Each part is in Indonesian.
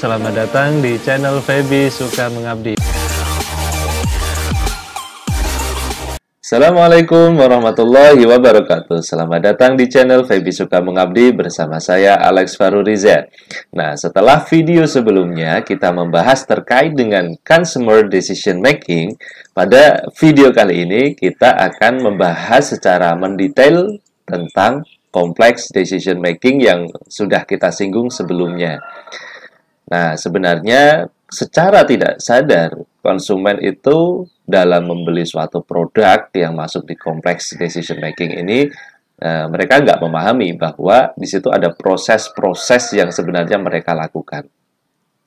selamat datang di channel Feby Suka Mengabdi. Assalamualaikum warahmatullahi wabarakatuh. Selamat datang di channel Feby Suka Mengabdi bersama saya Alex Faruriza. Nah, setelah video sebelumnya kita membahas terkait dengan consumer decision making, pada video kali ini kita akan membahas secara mendetail tentang kompleks decision making yang sudah kita singgung sebelumnya. Nah, sebenarnya secara tidak sadar, konsumen itu dalam membeli suatu produk yang masuk di kompleks decision making ini, mereka nggak memahami bahwa di situ ada proses-proses yang sebenarnya mereka lakukan.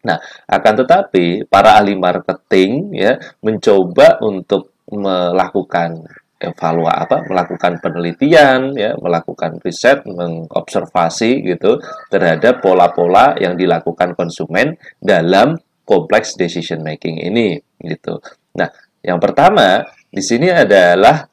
Nah, akan tetapi para ahli marketing ya mencoba untuk melakukan melakukan penelitian, ya, melakukan riset, mengobservasi gitu terhadap pola-pola yang dilakukan konsumen dalam kompleks decision making ini, gitu. Nah, yang pertama di sini adalah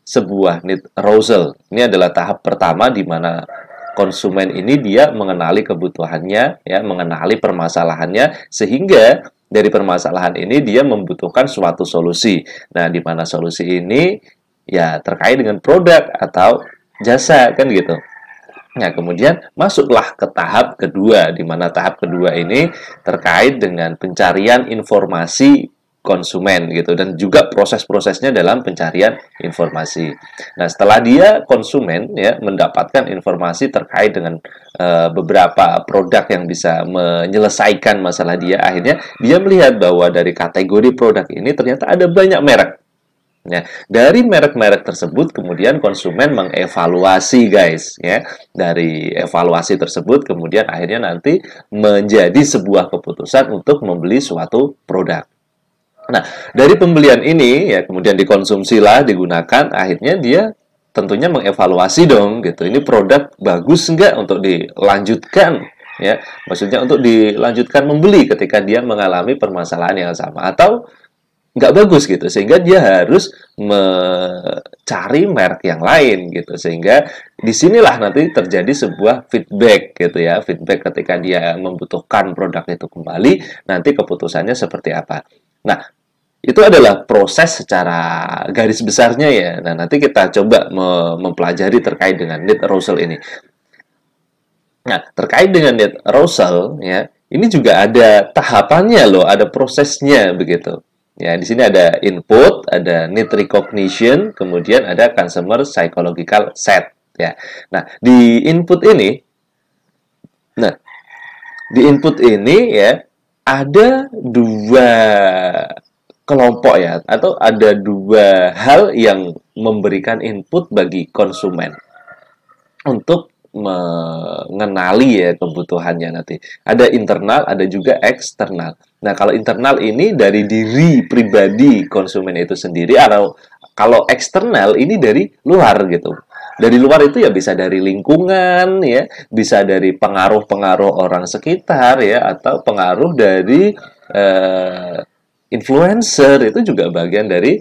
sebuah need arousal. Ini adalah tahap pertama di mana konsumen ini dia mengenali kebutuhannya, ya, mengenali permasalahannya, sehingga dari permasalahan ini dia membutuhkan suatu solusi. Nah, di mana solusi ini ya terkait dengan produk atau jasa, kan gitu. Nah, kemudian masuklah ke tahap kedua, di mana tahap kedua ini terkait dengan pencarian informasi konsumen gitu, dan juga proses-prosesnya dalam pencarian informasi. Nah, setelah dia konsumen ya mendapatkan informasi terkait dengan beberapa produk yang bisa menyelesaikan masalah dia, akhirnya dia melihat bahwa dari kategori produk ini ternyata ada banyak merek. Nah, dari merek-merek tersebut kemudian konsumen mengevaluasi, guys, ya. Dari evaluasi tersebut kemudian akhirnya nanti menjadi sebuah keputusan untuk membeli suatu produk. Nah, dari pembelian ini ya kemudian dikonsumsilah, digunakan, akhirnya dia tentunya mengevaluasi dong gitu. Ini produk bagus enggak untuk dilanjutkan, ya. Maksudnya untuk dilanjutkan membeli ketika dia mengalami permasalahan yang sama, atau nggak bagus gitu, sehingga dia harus mencari merek yang lain gitu. Sehingga disinilah nanti terjadi sebuah feedback gitu ya, feedback ketika dia membutuhkan produk itu kembali, nanti keputusannya seperti apa. Nah, itu adalah proses secara garis besarnya ya. Nah, nanti kita coba mempelajari terkait dengan need arousal ini. Nah, terkait dengan need arousal ya, ini juga ada tahapannya loh, ada prosesnya begitu. Ya, di sini ada input, ada need recognition, kemudian ada consumer psychological set ya. Nah, di input ini ya ada dua kelompok ya, atau ada dua hal yang memberikan input bagi konsumen untuk mengenali ya kebutuhannya nanti. Ada internal, ada juga eksternal. Nah, kalau internal ini dari diri pribadi konsumen itu sendiri, atau kalau eksternal ini dari luar gitu. Dari luar itu ya bisa dari lingkungan ya, bisa dari pengaruh-pengaruh orang sekitar ya, atau pengaruh dari influencer, itu juga bagian dari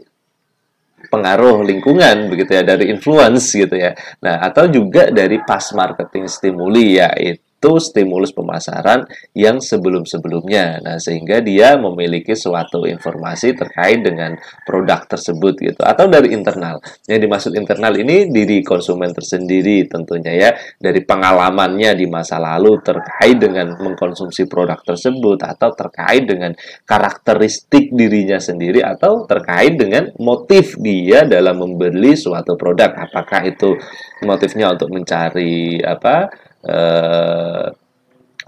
pengaruh lingkungan begitu ya, dari influence gitu ya. Nah, atau juga dari past marketing stimuli, yaitu stimulus pemasaran yang sebelum-sebelumnya. Nah, sehingga dia memiliki suatu informasi terkait dengan produk tersebut gitu. Atau dari internal. Yang dimaksud internal ini diri konsumen tersendiri tentunya ya, dari pengalamannya di masa lalu terkait dengan mengkonsumsi produk tersebut, atau terkait dengan karakteristik dirinya sendiri, atau terkait dengan motif dia dalam membeli suatu produk. Apakah itu motifnya untuk mencari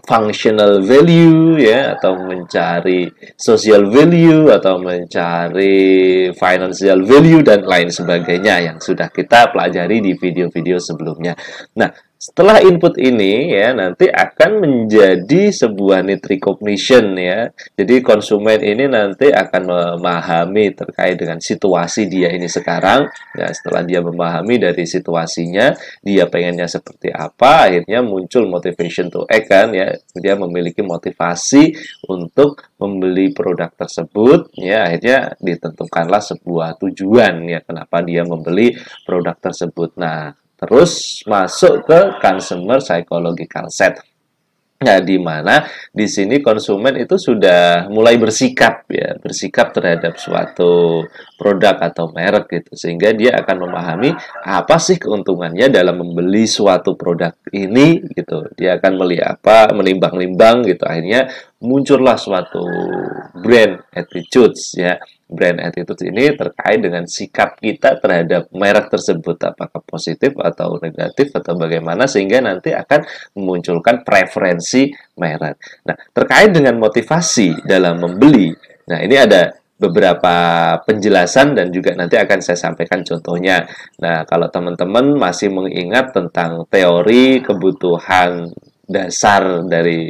functional value ya, atau mencari social value, atau mencari financial value dan lain sebagainya yang sudah kita pelajari di video-video sebelumnya. Nah, setelah input ini ya nanti akan menjadi sebuah need recognition ya. Jadi konsumen ini nanti akan memahami terkait dengan situasi dia ini sekarang. Ya, setelah dia memahami dari situasinya, dia pengennya seperti apa, akhirnya muncul motivation to act kan ya. Dia memiliki motivasi untuk membeli produk tersebut ya, akhirnya ditentukanlah sebuah tujuan ya kenapa dia membeli produk tersebut. Nah, terus masuk ke consumer psychological set. Nah, di mana di sini konsumen itu sudah mulai bersikap ya, bersikap terhadap suatu produk atau merek gitu, sehingga dia akan memahami apa sih keuntungannya dalam membeli suatu produk ini gitu. Dia akan melihat apa, menimbang-nimbang gitu. Akhirnya muncullah suatu brand attitudes ya. Brand attitude ini terkait dengan sikap kita terhadap merek tersebut, apakah positif atau negatif atau bagaimana, sehingga nanti akan memunculkan preferensi merek. Nah, terkait dengan motivasi dalam membeli, nah ini ada beberapa penjelasan dan juga nanti akan saya sampaikan contohnya. Nah, kalau teman-teman masih mengingat tentang teori kebutuhan dasar dari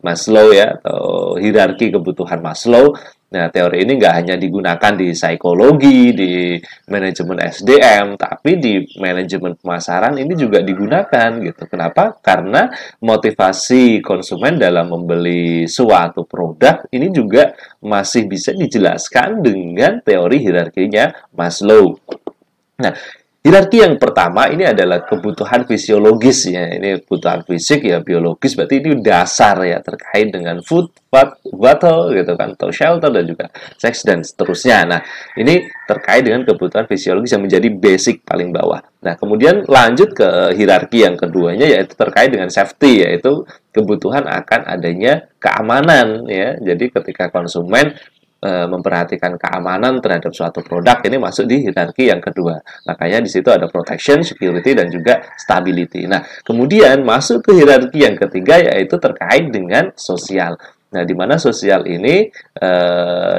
Maslow ya, atau hierarki kebutuhan Maslow. Nah, teori ini nggak hanya digunakan di psikologi, di manajemen SDM, tapi di manajemen pemasaran ini juga digunakan gitu. Kenapa? Karena motivasi konsumen dalam membeli suatu produk ini juga masih bisa dijelaskan dengan teori hierarkinya Maslow. Nah, hierarki yang pertama ini adalah kebutuhan fisiologis ya. Ini kebutuhan fisik ya, biologis, berarti ini dasar ya, terkait dengan food, water gitu kan, atau shelter dan juga seks dan seterusnya. Nah, ini terkait dengan kebutuhan fisiologis yang menjadi basic paling bawah. Nah, kemudian lanjut ke hierarki yang keduanya, yaitu terkait dengan safety, yaitu kebutuhan akan adanya keamanan ya. Jadi ketika konsumen memperhatikan keamanan terhadap suatu produk, ini masuk di hierarki yang kedua. Makanya di situ ada protection, security, dan juga stability. Nah, kemudian masuk ke hierarki yang ketiga, yaitu terkait dengan sosial. Nah, di mana sosial ini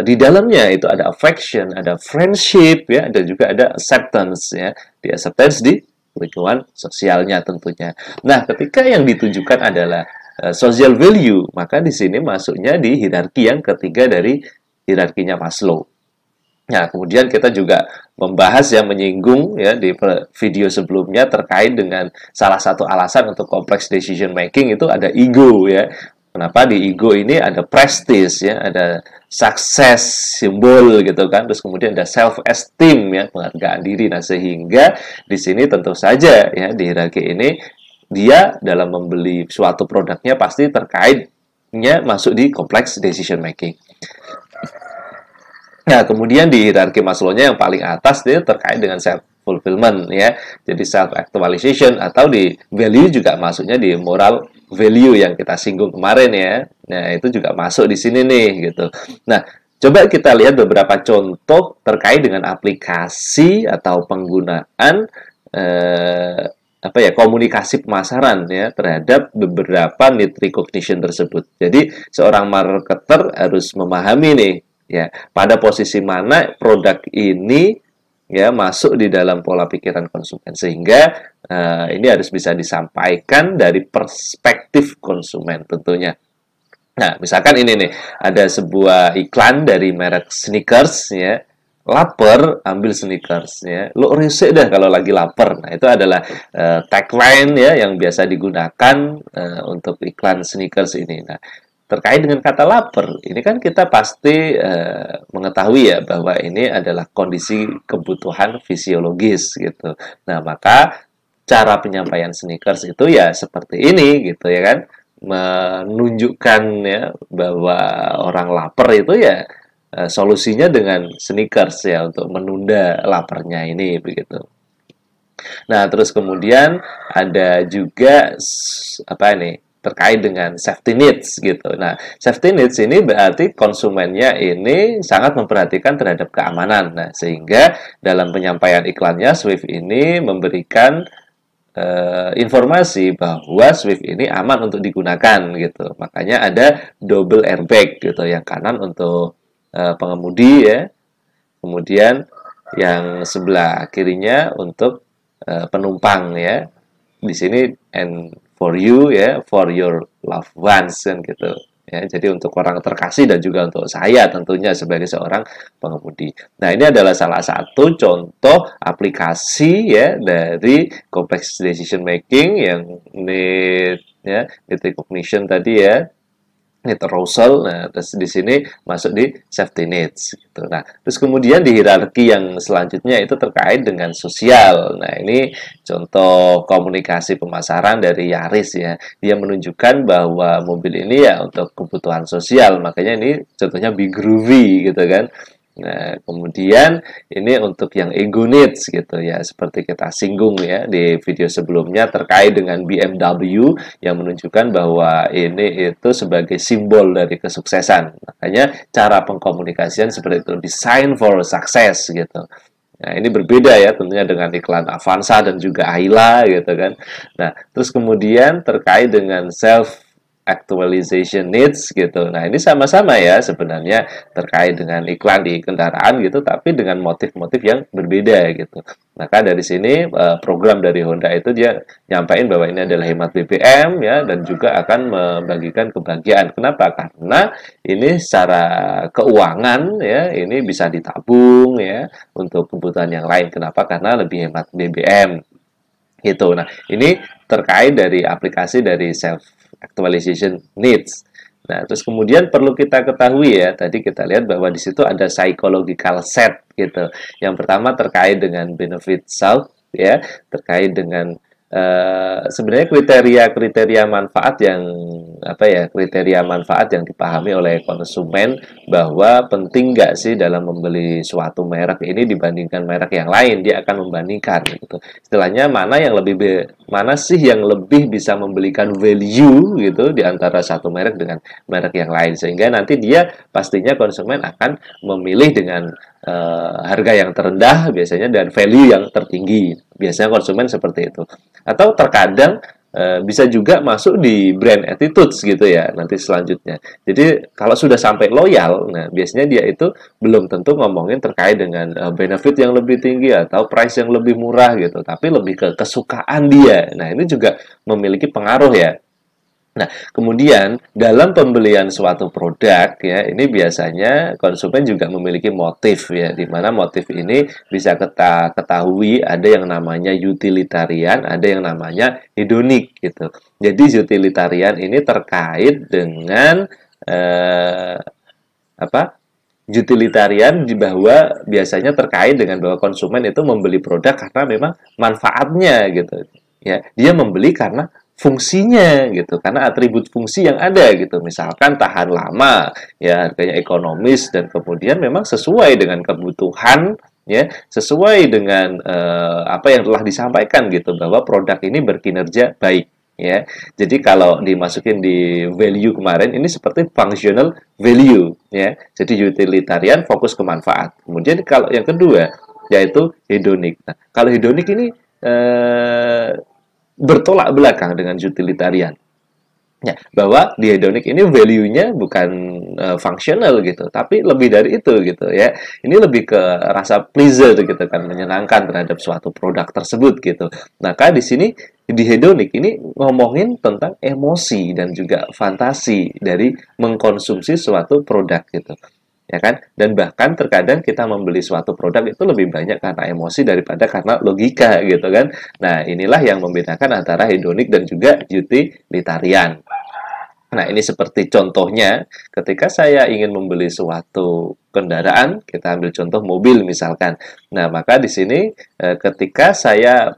di dalamnya itu ada affection, ada friendship, ya, dan juga ada acceptance, ya. Di acceptance di lingkungan sosialnya tentunya. Nah, ketika yang ditujukan adalah social value, maka di sini masuknya di hierarki yang ketiga dari hierarkinya Maslow. Nah, kemudian kita juga membahas ya, menyinggung ya di video sebelumnya terkait dengan salah satu alasan untuk complex decision making itu ada ego ya. Kenapa di ego ini ada prestige ya, ada sukses simbol gitu kan, terus kemudian ada self esteem ya, penghargaan diri. Nah, sehingga di sini tentu saja ya di hierarki ini dia dalam membeli suatu produknya pasti terkaitnya masuk di complex decision making. Nah, kemudian di hierarki Maslow-nya yang paling atas dia terkait dengan self fulfillment ya. Jadi self actualization, atau di value juga masuknya di moral value yang kita singgung kemarin ya. Nah, itu juga masuk di sini nih gitu. Nah, coba kita lihat beberapa contoh terkait dengan aplikasi atau penggunaan komunikasi pemasaran ya terhadap beberapa need recognition tersebut. Jadi seorang marketer harus memahami nih ya, pada posisi mana produk ini ya masuk di dalam pola pikiran konsumen, sehingga ini harus bisa disampaikan dari perspektif konsumen tentunya. Nah, misalkan ini nih, ada sebuah iklan dari merek sneakers ya. Lapar, ambil sneakers ya. Lo resek dah kalau lagi lapar. Nah, itu adalah tagline ya yang biasa digunakan untuk iklan sneakers ini. Nah, terkait dengan kata lapar, ini kan kita pasti mengetahui ya bahwa ini adalah kondisi kebutuhan fisiologis gitu. Nah, maka cara penyampaian sneakers itu ya seperti ini gitu ya kan, menunjukkan ya bahwa orang lapar itu ya solusinya dengan sneakers ya untuk menunda laparnya ini begitu. Nah, terus kemudian ada juga apa ini? Terkait dengan safety needs gitu. Nah, safety needs ini berarti konsumennya ini sangat memperhatikan terhadap keamanan. Nah, sehingga dalam penyampaian iklannya Swift ini memberikan informasi bahwa Swift ini aman untuk digunakan gitu. Makanya ada double airbag gitu, yang kanan untuk pengemudi ya. Kemudian yang sebelah kirinya untuk penumpang ya. Di sini and for you ya, for your loved ones kan gitu ya. Jadi untuk orang terkasih dan juga untuk saya tentunya sebagai seorang pengemudi. Nah, ini adalah salah satu contoh aplikasi ya dari complex decision making yang need ya, need recognition tadi ya. need arousal. Nah, terus di sini masuk di safety needs gitu. Nah, terus kemudian di hierarki yang selanjutnya itu terkait dengan sosial. Nah, ini contoh komunikasi pemasaran dari Yaris ya. Dia menunjukkan bahwa mobil ini ya untuk kebutuhan sosial. Makanya ini contohnya Big Groovy gitu kan. Nah, kemudian ini untuk yang ego needs gitu ya, seperti kita singgung ya di video sebelumnya terkait dengan BMW yang menunjukkan bahwa ini itu sebagai simbol dari kesuksesan. Makanya cara pengkomunikasian seperti itu, design for success gitu. Nah, ini berbeda ya tentunya dengan iklan Avanza dan juga Ayla gitu kan. Nah, terus kemudian terkait dengan self actualization needs gitu. Nah, ini sama-sama ya sebenarnya terkait dengan iklan di kendaraan gitu, tapi dengan motif-motif yang berbeda gitu. Maka dari sini program dari Honda itu dia nyampaikan bahwa ini adalah hemat BBM ya dan juga akan membagikan kebahagiaan. Kenapa? Karena ini secara keuangan ya ini bisa ditabung ya untuk kebutuhan yang lain. Kenapa? Karena lebih hemat BBM gitu. Nah, ini terkait dari aplikasi dari self actualization needs. Nah, terus kemudian perlu kita ketahui ya, tadi kita lihat bahwa di situ ada psychological set gitu. Yang pertama terkait dengan benefit self ya, terkait dengan sebenarnya kriteria-kriteria manfaat yang apa ya, kriteria manfaat yang dipahami oleh konsumen bahwa penting nggak sih dalam membeli suatu merek ini dibandingkan merek yang lain, dia akan membandingkan gitu. Istilahnya mana sih yang lebih bisa memberikan value gitu di antara satu merek dengan merek yang lain, sehingga nanti dia pastinya konsumen akan memilih dengan harga yang terendah biasanya dan value yang tertinggi. Biasanya konsumen seperti itu. Atau terkadang bisa juga masuk di brand attitudes gitu ya nanti selanjutnya. Jadi kalau sudah sampai loyal, nah biasanya dia itu belum tentu ngomongin terkait dengan benefit yang lebih tinggi atau price yang lebih murah gitu, tapi lebih ke kesukaan dia. Nah, ini juga memiliki pengaruh ya. Nah, kemudian dalam pembelian suatu produk ya, ini biasanya konsumen juga memiliki motif ya, di mana motif ini bisa kita ketahui ada yang namanya utilitarian, ada yang namanya hedonik gitu. Jadi utilitarian ini terkait dengan eh, apa? Utilitarian di bahwa biasanya terkait dengan bahwa konsumen itu membeli produk karena memang manfaatnya gitu. Ya, dia membeli karena fungsinya gitu, karena atribut fungsi yang ada gitu. Misalkan tahan lama, ya harganya ekonomis dan kemudian memang sesuai dengan kebutuhan ya, sesuai dengan apa yang telah disampaikan gitu bahwa produk ini berkinerja baik ya. Jadi kalau dimasukin di value kemarin ini seperti functional value ya. Jadi utilitarian fokus ke manfaat. Kemudian kalau yang kedua yaitu hedonik. Nah, kalau hedonik ini bertolak belakang dengan utilitarian. Ya, bahwa di hedonik ini value-nya bukan functional gitu, tapi lebih dari itu gitu ya. Ini lebih ke rasa pleasure gitu kan, menyenangkan terhadap suatu produk tersebut gitu. Maka di sini di hedonik ini ngomongin tentang emosi dan juga fantasi dari mengkonsumsi suatu produk gitu. Ya kan? Dan bahkan terkadang kita membeli suatu produk itu lebih banyak karena emosi daripada karena logika gitu kan. Nah, inilah yang membedakan antara hedonik dan juga utilitarian. Nah, ini seperti contohnya, ketika saya ingin membeli suatu kendaraan, kita ambil contoh mobil misalkan. Nah, maka di sini ketika saya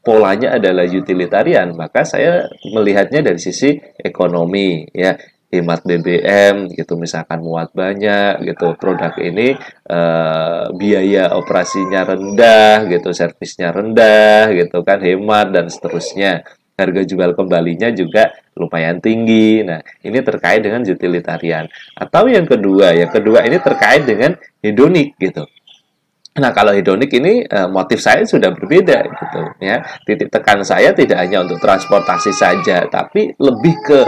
polanya adalah utilitarian, maka saya melihatnya dari sisi ekonomi, ya hemat BBM gitu, misalkan muat banyak gitu, produk ini biaya operasinya rendah gitu, servisnya rendah gitu kan, hemat dan seterusnya. Harga jual kembalinya juga lumayan tinggi. Nah, ini terkait dengan utilitarian. Atau yang kedua ini terkait dengan hedonik gitu. Nah, kalau hedonik ini motif saya sudah berbeda gitu ya. Titik tekan saya tidak hanya untuk transportasi saja, tapi lebih ke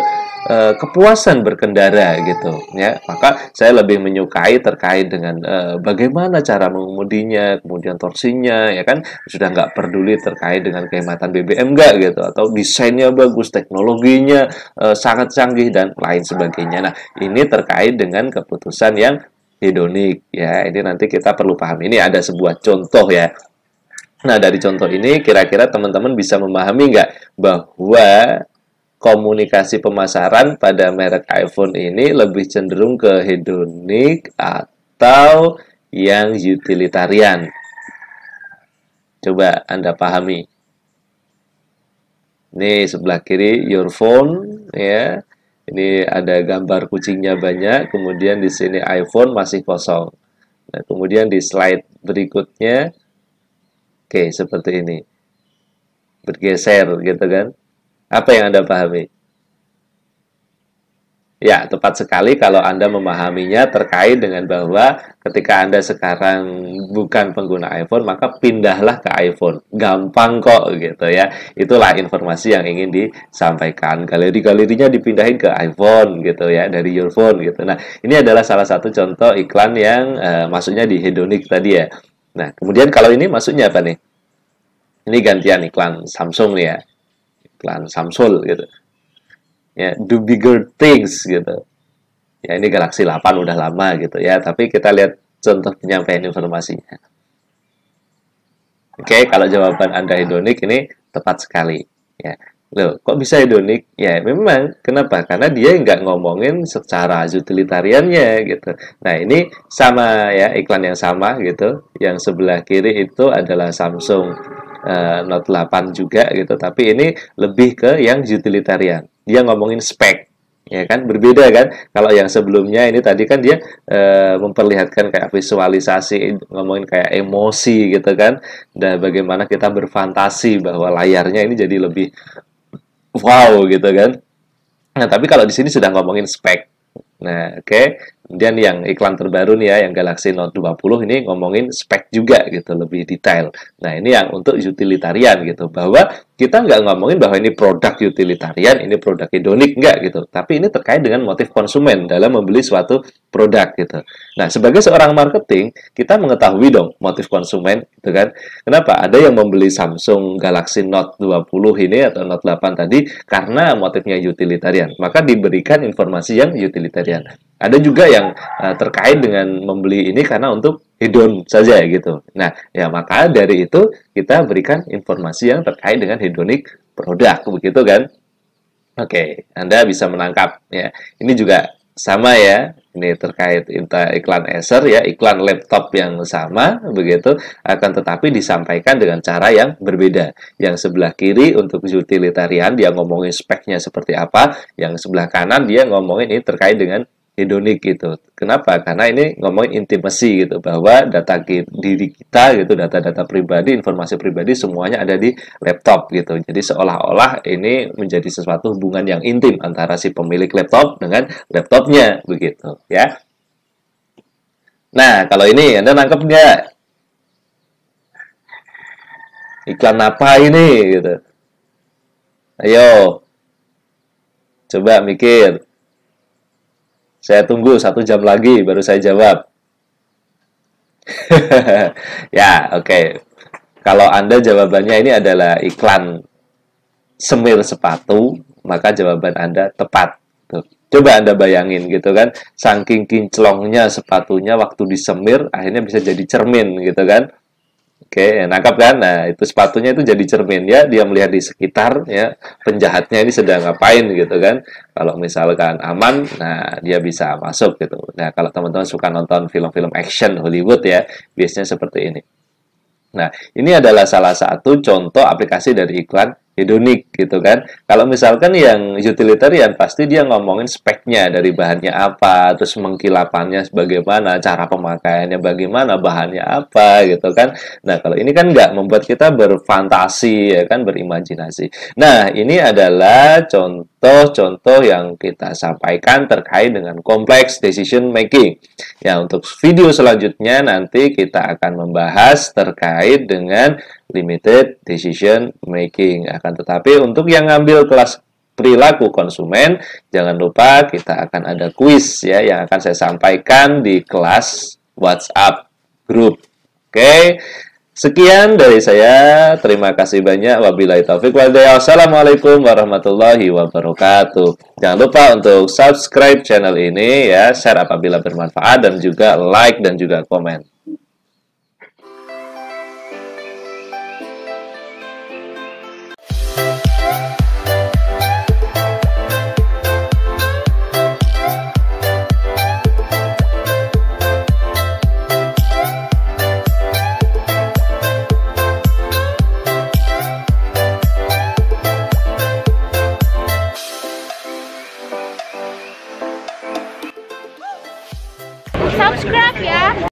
kepuasan berkendara gitu ya. Maka saya lebih menyukai terkait dengan bagaimana cara mengemudinya, kemudian torsinya ya kan, sudah nggak peduli terkait dengan kehematan BBM nggak gitu, atau desainnya bagus, teknologinya sangat canggih dan lain sebagainya. Nah, ini terkait dengan keputusan yang hedonik ya. Ini nanti kita perlu paham. Ini ada sebuah contoh ya. Nah, dari contoh ini kira-kira teman-teman bisa memahami nggak bahwa komunikasi pemasaran pada merek iPhone ini lebih cenderung ke hedonik atau yang utilitarian? Coba Anda pahami. Ini sebelah kiri your phone ya. Ini ada gambar kucingnya banyak, kemudian di sini iPhone masih kosong. Nah, kemudian di slide berikutnya, oke, seperti ini. Bergeser gitu kan. Apa yang Anda pahami? Ya, tepat sekali kalau Anda memahaminya terkait dengan bahwa ketika Anda sekarang bukan pengguna iPhone, maka pindahlah ke iPhone. Gampang kok gitu ya. Itulah informasi yang ingin disampaikan. Galeri-galerinya dipindahin ke iPhone gitu ya, dari your phone gitu. Nah, ini adalah salah satu contoh iklan yang masuknya di hedonik tadi ya. Nah, kemudian kalau ini masuknya apa nih? Ini gantian iklan Samsung nih ya. Iklan Samsung gitu. Ya, do bigger things gitu. Ya, ini Galaxy 8 udah lama gitu ya, tapi kita lihat contoh penyampaian informasinya. Oke, kalau jawaban Anda hedonik ini tepat sekali. Ya, loh, kok bisa hedonik? Ya, memang. Kenapa? Karena dia nggak ngomongin secara utilitariannya gitu. Nah, ini sama ya, iklan yang sama gitu. Yang sebelah kiri itu adalah Samsung Note 8 juga gitu, tapi ini lebih ke yang utilitarian. Dia ngomongin spek, ya kan, berbeda kan. Kalau yang sebelumnya ini tadi kan dia memperlihatkan kayak visualisasi, ngomongin kayak emosi gitu kan, dan bagaimana kita berfantasi bahwa layarnya ini jadi lebih wow gitu kan. Nah, tapi kalau di sini sudah ngomongin spek. Nah, oke. Kemudian yang iklan terbaru nih ya, yang Galaxy Note 20 ini ngomongin spek juga gitu, lebih detail. Nah, ini yang untuk utilitarian gitu, bahwa kita nggak ngomongin bahwa ini produk utilitarian, ini produk hedonik, nggak gitu. Tapi ini terkait dengan motif konsumen dalam membeli suatu produk gitu. Nah, sebagai seorang marketing, kita mengetahui dong motif konsumen gitu kan. Kenapa? Ada yang membeli Samsung Galaxy Note 20 ini atau Note 8 tadi karena motifnya utilitarian. Maka diberikan informasi yang utilitarian. Ada juga yang terkait dengan membeli ini karena untuk hedon saja gitu. Nah, ya maka dari itu kita berikan informasi yang terkait dengan hedonik produk, begitu kan? Oke, Anda bisa menangkap ya. Ini juga sama ya. Ini terkait iklan Acer ya, iklan laptop yang sama begitu, akan tetapi disampaikan dengan cara yang berbeda. Yang sebelah kiri untuk utilitarian dia ngomongin speknya seperti apa, yang sebelah kanan dia ngomongin ini terkait dengan hedonik gitu. Kenapa? Karena ini ngomongin intimasi gitu, bahwa data diri kita gitu, data-data pribadi, informasi pribadi semuanya ada di laptop gitu. Jadi seolah-olah ini menjadi sesuatu hubungan yang intim antara si pemilik laptop dengan laptopnya begitu ya. Nah, kalau ini Anda nangkep nggak? Iklan apa ini gitu? Ayo, coba mikir. Saya tunggu 1 jam lagi baru saya jawab. Ya, oke. Kalau Anda jawabannya ini adalah iklan semir sepatu, maka jawaban Anda tepat. Tuh. Coba Anda bayangin gitu kan, saking kinclongnya sepatunya waktu disemir, akhirnya bisa jadi cermin gitu kan. Oke, nangkap kan? Nah, itu sepatunya itu jadi cermin ya, dia melihat di sekitar ya, penjahatnya ini sedang ngapain gitu kan. Kalau misalkan aman, nah dia bisa masuk gitu. Nah, kalau teman-teman suka nonton film-film action Hollywood ya, biasanya seperti ini. Nah, ini adalah salah satu contoh aplikasi dari iklan hedonik gitu kan. Kalau misalkan yang utilitarian pasti dia ngomongin speknya, dari bahannya apa, terus mengkilapannya bagaimana, cara pemakaiannya bagaimana, bahannya apa gitu kan. Nah, kalau ini kan nggak, membuat kita berfantasi ya kan, berimajinasi. Nah, ini adalah contoh-contoh yang kita sampaikan terkait dengan complex decision making. Ya, untuk video selanjutnya nanti kita akan membahas terkait dengan limited decision making. Akan tetapi untuk yang ngambil kelas perilaku konsumen, jangan lupa kita akan ada kuis ya yang akan saya sampaikan di kelas WhatsApp group. Oke. Sekian dari saya. Terima kasih banyak. Wabillahi taufiq wal hidayah. Wassalamualaikum warahmatullahi wabarakatuh. Jangan lupa untuk subscribe channel ini ya, share apabila bermanfaat, dan juga like dan juga komen. subscribe ya.